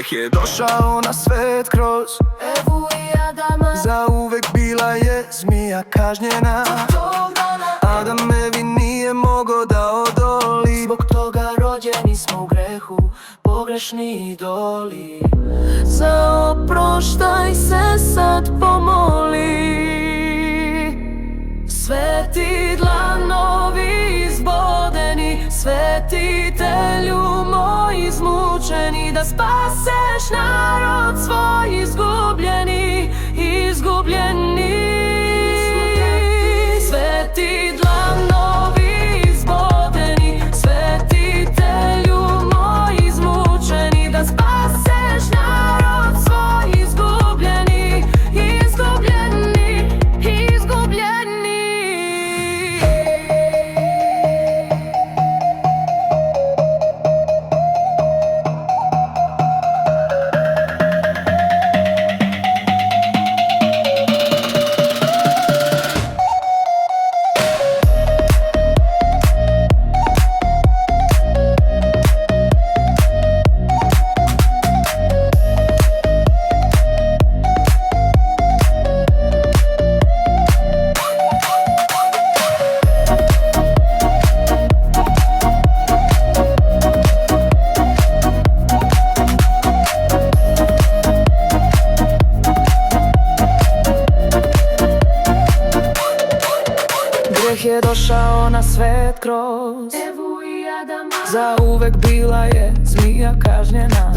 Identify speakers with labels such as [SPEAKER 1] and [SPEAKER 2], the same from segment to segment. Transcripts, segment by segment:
[SPEAKER 1] Grijeh je došao na svet kroz
[SPEAKER 2] Evu i Adama.
[SPEAKER 1] Zauvek bila je zmija kažnjena. Adam Evi nije mogo da odoli.
[SPEAKER 2] Zbog toga rođeni smo u grehu, pogrešni idoli. Za oproštaj se sad pomoli. Sveti dlanovi izbodeni, svetitelju moj izmučeni, da spaseš narod svoj izgubljeni, izgubljeni. Sveti dlanovi izbodeni, svetitelju moj izmučeni, da spaseš narod svoj izgubljeni, izgubljeni, izgubljeni. Grijeh je došao na svet kroz Evu i Adama.
[SPEAKER 1] Zauvek bila je zmija kažnjena.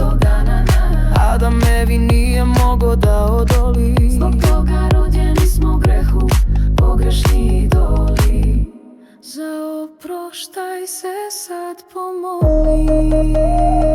[SPEAKER 1] Adam Evi nije mogo da odoli.
[SPEAKER 2] Zbog toga rođeni smo u grehu, pogrešni idoli.
[SPEAKER 1] Za oproštaj se sad pomoli.